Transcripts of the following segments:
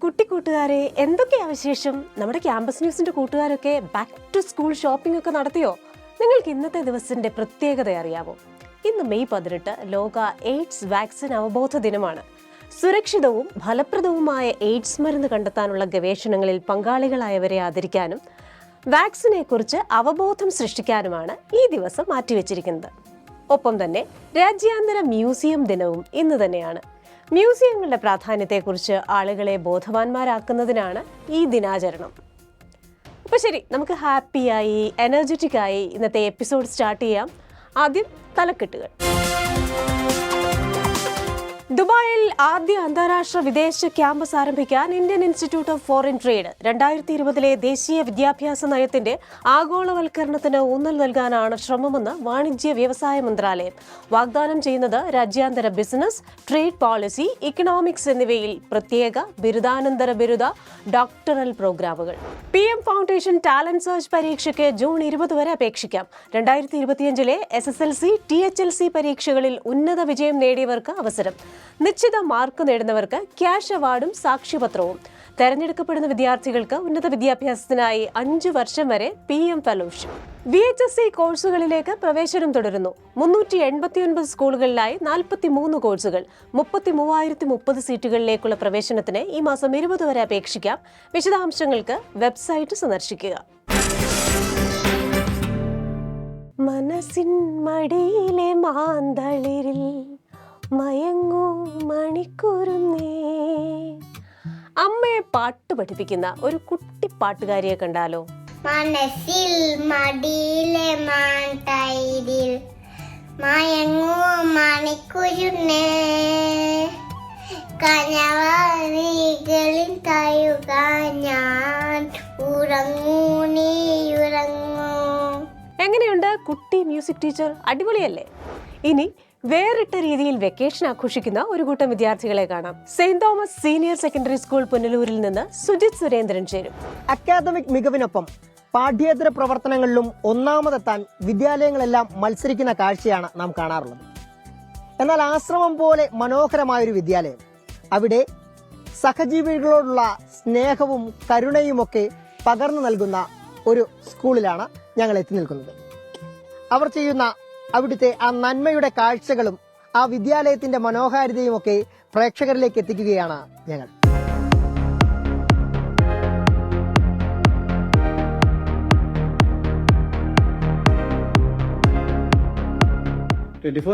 കുട്ടി കൂട്ടുകാരെ, എന്തൊക്കെയാ വിശേഷം? നമ്മുടെ ക്യാമ്പസ് ന്യൂസിന്റെ കൂട്ടുകാരൊക്കെ ബാക്ക് ടു സ്കൂൾ ഷോപ്പിംഗ് ഒക്കെ നടത്തിയോ? നിങ്ങൾക്ക് ഇന്നത്തെ ദിവസത്തിന്റെ പ്രത്യേകത അറിയാമോ? ഇന്ന് മെയ് 18 ലോക എയ്ഡ്സ് വാക്സിൻ അവബോധ ദിനമാണ്. സുരക്ഷിതവും ഫലപ്രദവുമായ എയ്ഡ്സ് മരുന്ന് കണ്ടെത്താനുള്ള ഗവേഷണങ്ങളിൽ പങ്കാളികളായവരെ ആദരിക്കാനും വാക്സിനെ കുറിച്ച് അവബോധം സൃഷ്ടിക്കാനുമാണ് ഈ ദിവസം മാറ്റിവെച്ചിരിക്കുന്നത്. ഒപ്പം തന്നെ രാജ്യാന്തര മ്യൂസിയം ദിനവും ഇന്ന് തന്നെയാണ്. മ്യൂസിയങ്ങളുടെ പ്രാധാന്യത്തെക്കുറിച്ച് ആളുകളെ ബോധവാന്മാരാക്കുന്നതിനാണ് ഈ ദിനാചരണം. അപ്പോൾ ശരി, നമുക്ക് ഹാപ്പിയായി എനർജറ്റിക് ആയി ഇന്നത്തെ എപ്പിസോഡ് സ്റ്റാർട്ട് ചെയ്യാം. ആദ്യം തലക്കെട്ടുകൾ. ദുബായിൽ ആദ്യ അന്താരാഷ്ട്ര വിദേശ ക്യാമ്പസ് ആരംഭിക്കാൻ Indian institute of foreign trade 2020 ദേശീയ വിദ്യാഭ്യാസ നയത്തിന്റെ ആഗോളവൽക്കരണത്തിന് ഊന്നൽ നൽകാനാണ് ശ്രമമെന്ന് വാണിജ്യ വ്യവസായ മന്ത്രാലയം. വാഗ്ദാനം ചെയ്യുന്നത് രാജ്യാന്തര ബിസിനസ്, ട്രേഡ് പോളിസി, ഇക്കണോമിക്സ് എന്നിവയിൽ പ്രത്യേക ബിരുദാനന്തര ബിരുദ ഡോക്ടറൽ പ്രോഗ്രാമുകൾ. PM ഫൗണ്ടേഷൻ ടാലന്റ് സെർച്ച് പരീക്ഷയ്ക്ക് ജൂൺ 20 വരെ അപേക്ഷിക്കാം. 2025 SSLC, THLC പരീക്ഷകളിൽ ഉന്നത വിജയം നേടിയവർക്ക് അവസരം. നിശ്ചിത മാർക്ക് നേടുന്നവർക്ക് ക്യാഷ് അവാർഡും സാക്ഷ്യപത്രവും. തെരഞ്ഞെടുക്കപ്പെടുന്ന വിദ്യാർത്ഥികൾക്ക് ഉന്നത വിദ്യാഭ്യാസത്തിനായി 5 വർഷം വരെ PM ഫെലോഷിപ്പ്. VHSC കോഴ്സുകളിലേക്ക് പ്രവേശനം തുടരുന്നു. 389 സ്കൂളുകളിലായി 43 കോഴ്സുകൾ. 33,030 സീറ്റുകളിലേക്കുള്ള പ്രവേശനത്തിന് ഈ മാസം 20 വരെ അപേക്ഷിക്കാം. വിശദാംശങ്ങൾക്ക് വെബ്സൈറ്റ് സന്ദർശിക്കുക. മനസ്സിൻ മടിയിലെ മാന്തളിരിൽ മയങ്ങൂ മണിക്കൂറുന്നേ. അമ്മയെ പാട്ട് പഠിപ്പിക്കുന്ന ഒരു കുട്ടി പാട്ടുകാരിയെ കണ്ടാലോ? മനസ്സിൽ മടിയിലെ മാന്തളിരിൽ മയങ്ങൂ മണിക്കൂറുന്നേ, കനവകളിൽ തയുക ഞാൻ, ഉറങ്ങൂ നീ ഉറങ്ങൂ. എങ്ങനെയുണ്ട് കുട്ടി മ്യൂസിക് ടീച്ചർ? അടിപൊളിയല്ലേ? ഇനി വേറിട്ട രീതിയിൽ വെക്കേഷൻ ആഘോഷിക്കുന്ന ഒരു കൂട്ടം വിദ്യാർത്ഥികളെ കാണാം. Saint Thomas Senior Secondary School പുനലൂരിൽ നിന്ന് സുജിത് സുരേന്ദ്രൻ ചേരും. അക്കാദമിക് മികവിനൊപ്പം പാഠ്യേതര പ്രവർത്തനങ്ങളിലും ഒന്നാമതെത്താൻ വിദ്യാലയങ്ങളെല്ലാം മത്സരിക്കുന്ന കാഴ്ചയാണ് നാം കാണാറുള്ളത്. എന്നാൽ ആശ്രമം പോലെ മനോഹരമായൊരു വിദ്യാലയം, അവിടെ സഹജീവികളോടുള്ള സ്നേഹവും കരുണയുമൊക്കെ പകർന്നു നൽകുന്ന ഒരു സ്കൂളിലാണ് ഞങ്ങൾ എത്തി നിൽക്കുന്നത്. അവർ ചെയ്യുന്ന അവിടുത്തെ ആ നന്മയുടെ കാഴ്ചകളും ആ വിദ്യാലയത്തിന്റെ മനോഹാരിതയും ഒക്കെ പ്രേക്ഷകരിലേക്ക് എത്തിക്കുകയാണ് ഞങ്ങൾ.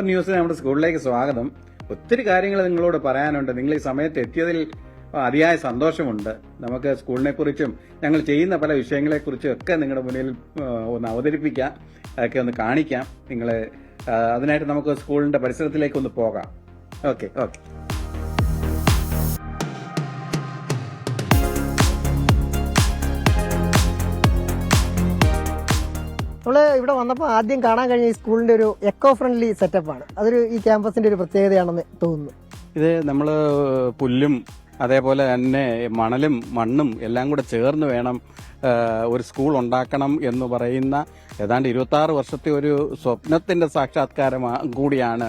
ന്യൂസിന് നമ്മുടെ സ്കൂളിലേക്ക് സ്വാഗതം. ഒത്തിരി കാര്യങ്ങൾ നിങ്ങളോട് പറയാനുണ്ട്. നിങ്ങൾ ഈ സമയത്ത് എത്തിയതിൽ അതിയായ സന്തോഷമുണ്ട്. നമുക്ക് സ്കൂളിനെ കുറിച്ചും ഞങ്ങൾ ചെയ്യുന്ന പല വിഷയങ്ങളെക്കുറിച്ചും ഒക്കെ നിങ്ങളുടെ മുന്നിൽ ഒന്ന് അവതരിപ്പിക്കാം, അതൊക്കെ ഒന്ന് കാണിക്കാം നിങ്ങളെ. അതിനായിട്ട് നമുക്ക് സ്കൂളിന്റെ പരിസരത്തിലേക്ക് ഒന്ന് പോകാം. ഓക്കെ. നമ്മള് ഇവിടെ വന്നപ്പോൾ ആദ്യം കാണാൻ കഴിഞ്ഞ ഈ സ്കൂളിന്റെ ഒരു എക്കോ ഫ്രണ്ട്ലി സെറ്റപ്പാണ്. അതൊരു ഈ ക്യാമ്പസിന്റെ ഒരു പ്രത്യേകതയാണെന്ന് തോന്നുന്നു. ഇത് നമ്മൾ പുല്ലും അതേപോലെ തന്നെ മണലും മണ്ണും എല്ലാം കൂടെ ചേർന്ന് വേണം ഒരു സ്കൂൾ ഉണ്ടാക്കണം എന്ന് പറയുന്ന ഏതാണ്ട് 26 വർഷത്തെ ഒരു സ്വപ്നത്തിന്റെ സാക്ഷാത്കാരം കൂടിയാണ്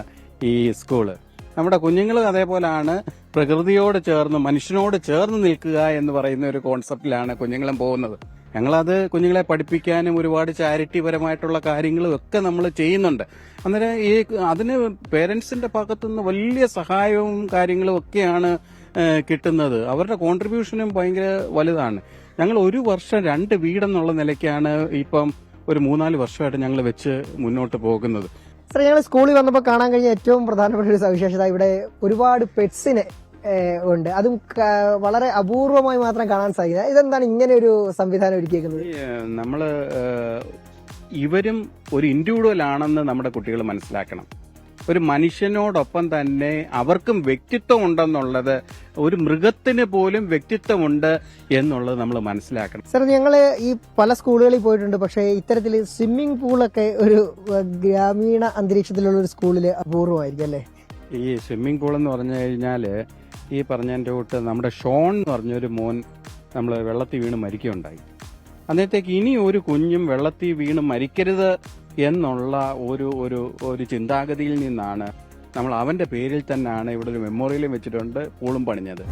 ഈ സ്കൂള്. നമ്മുടെ കുഞ്ഞുങ്ങൾ അതേപോലെയാണ് പ്രകൃതിയോട് ചേർന്ന് മനുഷ്യനോട് ചേർന്ന് നിൽക്കുക എന്ന് പറയുന്ന ഒരു കോൺസെപ്റ്റിലാണ് കുഞ്ഞുങ്ങളും പോകുന്നത്. ഞങ്ങളത് കുഞ്ഞുങ്ങളെ പഠിപ്പിക്കാനും ഒരുപാട് ചാരിറ്റി പരമായിട്ടുള്ള കാര്യങ്ങളും ഒക്കെ നമ്മൾ ചെയ്യുന്നുണ്ട്. അന്നേരം അതിന് പേരൻസിന്റെ ഭാഗത്തുനിന്ന് വലിയ സഹായവും കാര്യങ്ങളും ഒക്കെയാണ് കിട്ടുന്നത്. അവരുടെ കോൺട്രിബ്യൂഷനും ഭയങ്കര വലുതാണ്. ഞങ്ങൾ ഒരു വർഷം 2 വീടെന്നുള്ള നിലയ്ക്കാണ് ഇപ്പം ഒരു 3-4 വർഷമായിട്ട് ഞങ്ങൾ വെച്ച് മുന്നോട്ട് പോകുന്നത്. സാർ, ഞങ്ങൾ സ്കൂളിൽ വന്നപ്പോൾ കാണാൻ കഴിഞ്ഞ ഏറ്റവും പ്രധാനപ്പെട്ട ഒരു സവിശേഷത ഇവിടെ ഒരുപാട് പെറ്റ്സിനെ ഉണ്ട്. അതും വളരെ അപൂർവമായി മാത്രം കാണാൻ സാധിക്കുക. ഇതെന്താണ് ഇങ്ങനെ ഒരു സംവിധാനം ഒരുക്കിയിരിക്കുന്നത്? നമ്മള് ഇവരും ഒരു ഇൻഡിവിജ്വൽ ആണെന്ന് നമ്മുടെ കുട്ടികൾ മനസ്സിലാക്കണം. ഒരു മനുഷ്യനോടൊപ്പം തന്നെ അവർക്കും വ്യക്തിത്വം ഉണ്ടെന്നുള്ളത്, ഒരു മൃഗത്തിന് പോലും വ്യക്തിത്വമുണ്ട് എന്നുള്ളത് നമ്മൾ മനസ്സിലാക്കണം. സാർ, ഞങ്ങള് ഈ പല സ്കൂളുകളിൽ പോയിട്ടുണ്ട്. പക്ഷേ ഇത്തരത്തിൽ സ്വിമ്മിംഗ് പൂളൊക്കെ ഒരു ഗ്രാമീണ അന്തരീക്ഷത്തിലുള്ള ഒരു സ്കൂളിൽ അപൂർവമായിരിക്കും അല്ലേ? ഈ സ്വിമ്മിംഗ് പൂൾ എന്ന് പറഞ്ഞു കഴിഞ്ഞാൽ ഈ പറഞ്ഞതിൻ്റെ കൂട്ട് നമ്മുടെ ഷോൺ എന്ന് പറഞ്ഞൊരു മോൻ നമ്മൾ വെള്ളത്തിൽ വീണ് മരിക്കുകയുണ്ടായി. അന്നേരത്തേക്ക് ഇനി ഒരു കുഞ്ഞും വെള്ളത്തിൽ വീണ് മരിക്കരുത് എന്നുള്ള ഒരു ചിന്താഗതിയിൽ നിന്നാണ് നമ്മൾ അവന്റെ പേരിൽ തന്നെയാണ് ഇവിടെ ഒരു മെമ്മോറിയലും വെച്ചിട്ടുണ്ട്, പൂളും പണിഞ്ഞത്.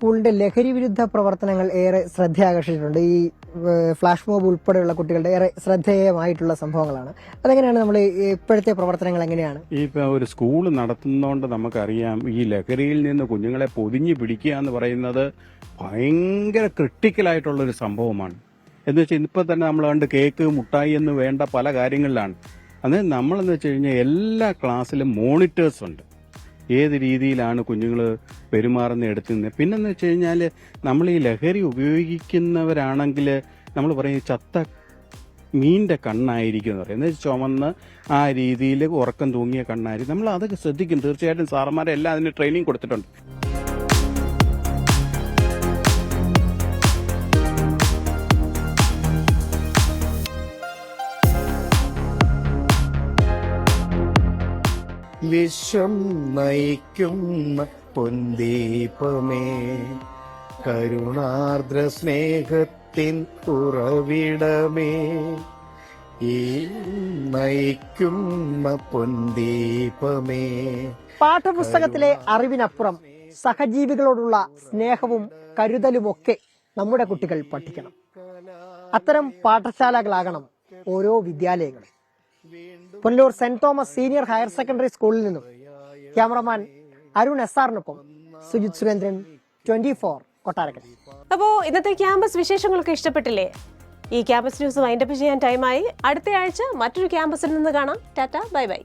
സ്കൂളിന്റെ ലഹരി വിരുദ്ധ പ്രവർത്തനങ്ങൾ ഏറെ ശ്രദ്ധയാകർഷിച്ചിട്ടുണ്ട്. ഈ ഫ്ലാഷ് മോബ് ഉൾപ്പെടെയുള്ള കുട്ടികളുടെ ഏറെ ശ്രദ്ധേയമായിട്ടുള്ള സംഭവങ്ങളാണ്. അതെങ്ങനെയാണ് നമ്മൾ ഇപ്പോഴത്തെ പ്രവർത്തനങ്ങൾ എങ്ങനെയാണ്? ഈ ഒരു സ്കൂൾ നടത്തുന്നതുകൊണ്ട് നമുക്കറിയാം, ഈ ലഹരിയിൽ നിന്ന് കുഞ്ഞുങ്ങളെ പൊതിഞ്ഞു പിടിക്കുക എന്ന് പറയുന്നത് ഭയങ്കര ക്രിട്ടിക്കലായിട്ടുള്ള ഒരു സംഭവമാണ്. എന്ന് വെച്ചാൽ ഇപ്പൊ തന്നെ നമ്മൾ കണ്ട് കേക്ക്, മുട്ടായി എന്ന് വേണ്ട പല കാര്യങ്ങളിലാണ്. അത് നമ്മളെന്ന് വെച്ച് കഴിഞ്ഞാൽ എല്ലാ ക്ലാസ്സിലും മോണിറ്റേഴ്സ് ഉണ്ട്, ഏത് രീതിയിലാണ് കുഞ്ഞുങ്ങൾ പെരുമാറുന്ന എടുത്തു നിന്ന്. പിന്നെന്ന് വെച്ച് കഴിഞ്ഞാൽ നമ്മൾ ഈ ലഹരി ഉപയോഗിക്കുന്നവരാണെങ്കിൽ നമ്മൾ പറയും ചത്ത മീനിന്റെ കണ്ണായിരിക്കും എന്ന് പറയും. എന്ന് വെച്ചാൽ ചുമന്ന് ആ രീതിയിൽ ഉറക്കം തൂങ്ങിയ കണ്ണായിരിക്കും. നമ്മൾ അതൊക്കെ ശ്രദ്ധിക്കും. തീർച്ചയായിട്ടും സാറന്മാരെല്ലാം അതിന് ട്രെയിനിങ് കൊടുത്തിട്ടുണ്ട്. വിശ്വം നയിക്കുന്ന പൊന്തീപമേ, കരുണാർദ്ര സ്നേഹത്തിൻ ഉറവിടമേ, ഈ നയിക്കുന്ന പൊന്തീപമേ. പാഠപുസ്തകത്തിലെ അറിവിനപ്പുറം സഹജീവികളോടുള്ള സ്നേഹവും കരുതലുമൊക്കെ നമ്മുടെ കുട്ടികൾ പഠിക്കണം. അത്തരം പാഠശാലകളാകണം ഓരോ വിദ്യാലയങ്ങളും. Punalur saint Thomas senior higher secondary സ്കൂളിൽ നിന്നും ക്യാമറമാൻ അരുൺ SR-നൊപ്പം സുജിത് സുരേന്ദ്രൻ, 24 കൊട്ടാരക്കര. അപ്പോ ഇന്നത്തെ ക്യാമ്പസ് വിശേഷങ്ങളൊക്കെ ഇഷ്ടപ്പെട്ടില്ലേ? ഈ ക്യാമ്പസ് ന്യൂസ് വൈൻഡപ്പ് ചെയ്യാൻ ടൈമായി. അടുത്ത ആഴ്ച മറ്റൊരു ക്യാമ്പസിൽ നിന്ന് കാണാം. Tata, bye bye.